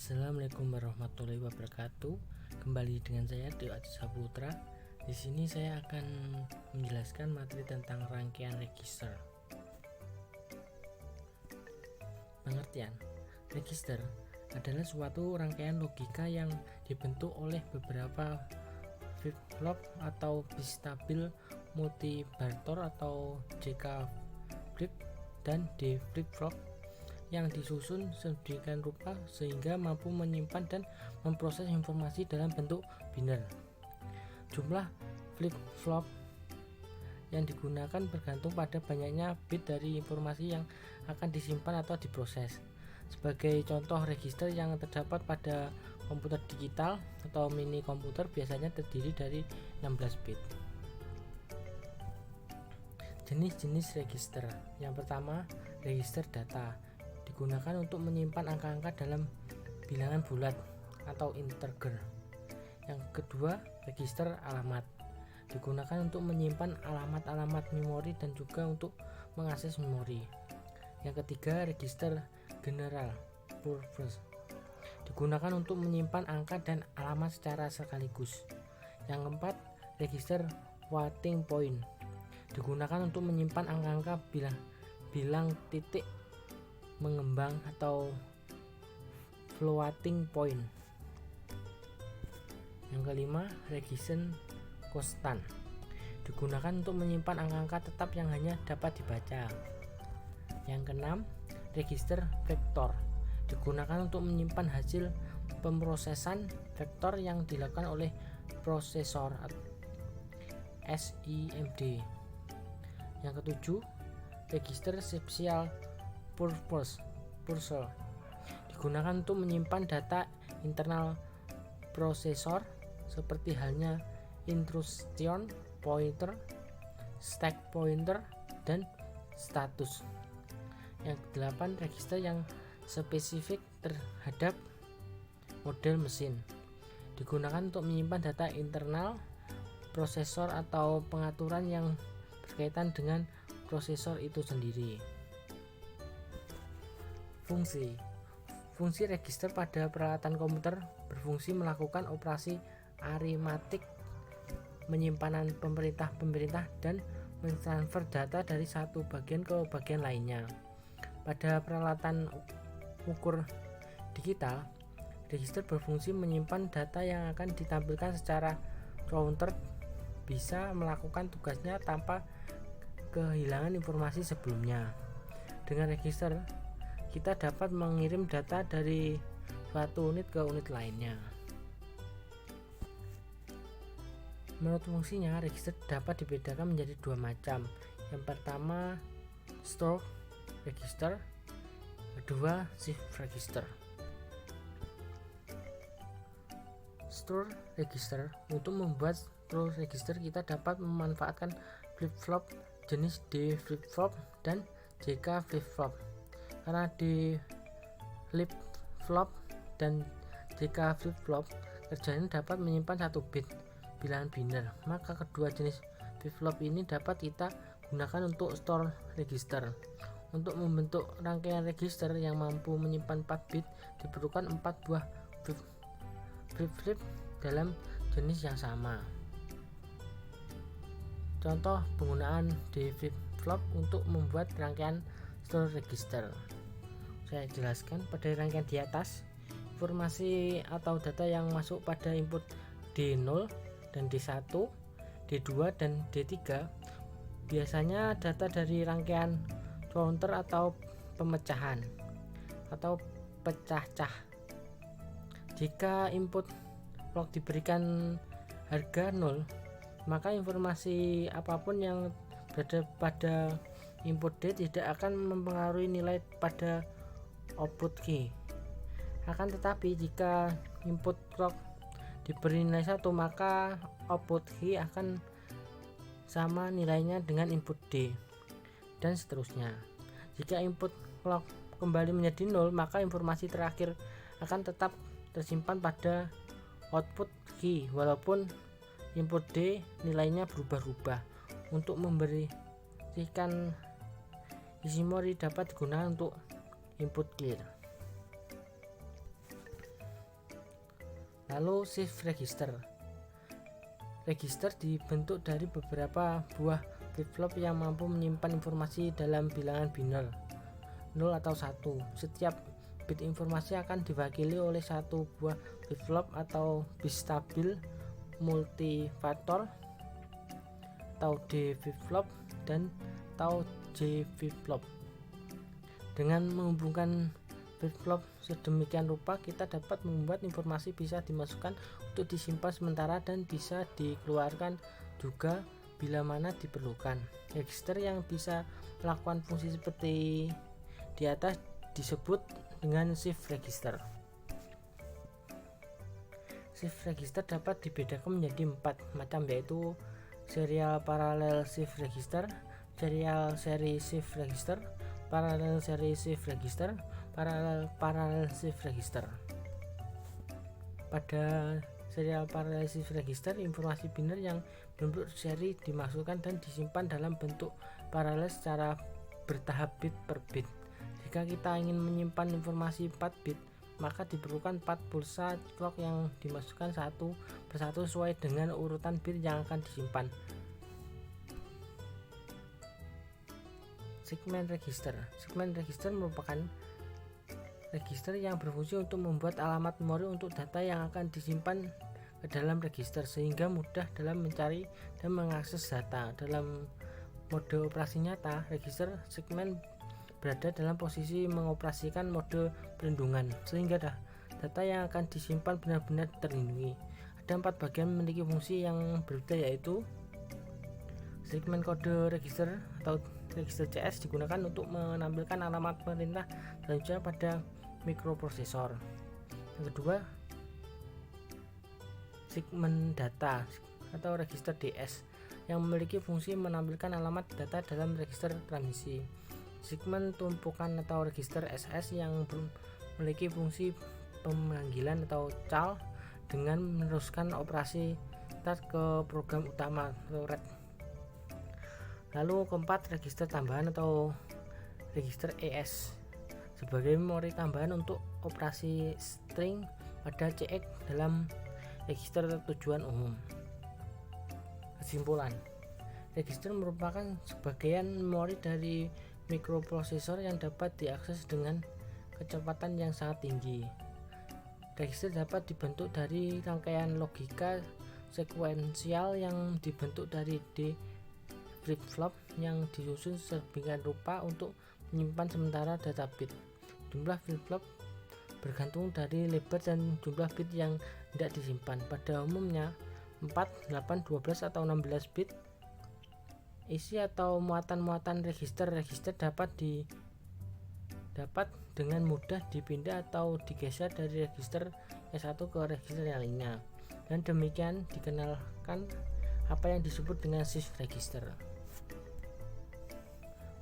Assalamualaikum warahmatullahi wabarakatuh. Kembali dengan saya Dewa Saputra. Di sini saya akan menjelaskan materi tentang rangkaian register. Pengertian: register adalah suatu rangkaian logika yang dibentuk oleh beberapa flip-flop atau bistabil multibartor atau JK flip dan D flip-flop yang disusun sedemikian rupa sehingga mampu menyimpan dan memproses informasi dalam bentuk biner. Jumlah flip-flop yang digunakan bergantung pada banyaknya bit dari informasi yang akan disimpan atau diproses. Sebagai contoh, register yang terdapat pada komputer digital atau mini komputer biasanya terdiri dari 16 bit. Jenis-jenis register. Yang pertama, register data. Digunakan untuk menyimpan angka-angka dalam bilangan bulat atau integer. Yang kedua, register alamat. Digunakan untuk menyimpan alamat-alamat memori dan juga untuk mengakses memori. Yang ketiga, register general purpose. Digunakan untuk menyimpan angka dan alamat secara sekaligus. Yang keempat, register floating point. Digunakan untuk menyimpan angka-angka bilang titik mengembang atau floating point. Yang kelima, register constant. Digunakan untuk menyimpan angka-angka tetap yang hanya dapat dibaca. Yang keenam, register vektor. Digunakan untuk menyimpan hasil pemrosesan vektor yang dilakukan oleh prosesor SIMD. Yang ketujuh, register special purpose. Digunakan untuk menyimpan data internal prosesor seperti halnya instruction pointer, stack pointer, dan status. Yang kedelapan, register yang spesifik terhadap model mesin. Digunakan untuk menyimpan data internal prosesor atau pengaturan yang berkaitan dengan prosesor itu sendiri. Fungsi register pada peralatan komputer berfungsi melakukan operasi aritmatik, penyimpanan pemerintah dan mentransfer data dari satu bagian ke bagian lainnya. Pada peralatan ukur digital, register berfungsi menyimpan data yang akan ditampilkan secara counter, bisa melakukan tugasnya tanpa kehilangan informasi sebelumnya. Dengan register, kita dapat mengirim data dari suatu unit ke unit lainnya. Menurut fungsinya, register dapat dibedakan menjadi dua macam. Yang pertama, store register, kedua, shift register. Store register. Untuk membuat store register, kita dapat memanfaatkan flip-flop jenis D flip-flop dan JK flip-flop. Karena D flip-flop dan JK flip-flop kerjanya dapat menyimpan 1 bit bilangan biner, maka kedua jenis flip-flop ini dapat kita gunakan untuk store register. Untuk membentuk rangkaian register yang mampu menyimpan 4 bit diperlukan 4 buah flip-flip dalam jenis yang sama. Contoh penggunaan D flip-flop untuk membuat rangkaian store register. Saya jelaskan pada rangkaian di atas. Informasi atau data yang masuk pada input D0 dan D1, D2 dan D3 biasanya data dari rangkaian counter atau pemecahan atau pecah-cah. Jika input clock diberikan harga 0, maka informasi apapun yang berada pada input D tidak akan mempengaruhi nilai pada output key. Akan tetapi jika input clock diberi nilai 1, maka output key akan sama nilainya dengan input D, dan seterusnya. Jika input clock kembali menjadi 0, maka informasi terakhir akan tetap tersimpan pada output key walaupun input D nilainya berubah-ubah. Untuk memberikan isi memori dapat digunakan untuk input clear. Lalu shift register. Register dibentuk dari beberapa buah flip-flop yang mampu menyimpan informasi dalam bilangan biner 0 atau 1. Setiap bit informasi akan diwakili oleh satu buah flip-flop atau bit stabil multifaktor atau D flip-flop dan atau J flip-flop. Dengan menghubungkan flip-flop sedemikian rupa, kita dapat membuat informasi bisa dimasukkan untuk disimpan sementara dan bisa dikeluarkan juga bila mana diperlukan. Register yang bisa melakukan fungsi seperti di atas disebut dengan shift register. Shift register dapat dibedakan menjadi 4 macam, yaitu serial paralel shift register, serial seri shift register, paralel seri shift register, paralel shift register. Pada serial paralel shift register, informasi biner yang berbentuk seri dimasukkan dan disimpan dalam bentuk paralel secara bertahap bit per bit. Jika kita ingin menyimpan informasi 4 bit, maka diperlukan 4 pulsa clock yang dimasukkan satu persatu sesuai dengan urutan bit yang akan disimpan. Segmen register. Segmen register merupakan register yang berfungsi untuk membuat alamat memori untuk data yang akan disimpan ke dalam register, sehingga mudah dalam mencari dan mengakses data. Dalam mode operasi nyata, register segmen berada dalam posisi mengoperasikan mode perlindungan, sehingga data yang akan disimpan benar-benar terlindungi. Ada 4 bagian memiliki fungsi yang berbeda, yaitu segmen kode register atau register CS digunakan untuk menampilkan alamat perintah selanjutnya pada mikroprosesor. Yang kedua, segmen data atau register DS yang memiliki fungsi menampilkan alamat data dalam register transmisi. Segmen tumpukan atau register SS yang memiliki fungsi pemanggilan atau CAL dengan meneruskan operasi start ke program utama atau RED. Lalu keempat, register tambahan atau register ES sebagai memori tambahan untuk operasi string pada CX dalam register tujuan umum. Kesimpulan, register merupakan sebagian memori dari mikroprosesor yang dapat diakses dengan kecepatan yang sangat tinggi. Register dapat dibentuk dari rangkaian logika sekuensial yang dibentuk dari D flip-flop yang disusun sedemikian rupa untuk menyimpan sementara data bit. Jumlah flip-flop bergantung dari lebar dan jumlah bit yang tidak disimpan. Pada umumnya 4, 8, 12 atau 16 bit. Isi atau muatan-muatan register dapat dengan mudah dipindah atau digeser dari register yang satu ke register yang lainnya, dan demikian dikenalkan apa yang disebut dengan shift register.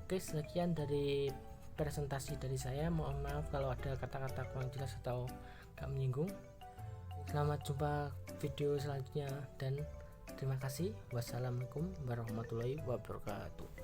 Oke, sekian dari presentasi dari saya. Mohon maaf kalau ada kata-kata kurang jelas atau gak menyinggung. Selamat jumpa video selanjutnya dan terima kasih. Wassalamualaikum warahmatullahi wabarakatuh.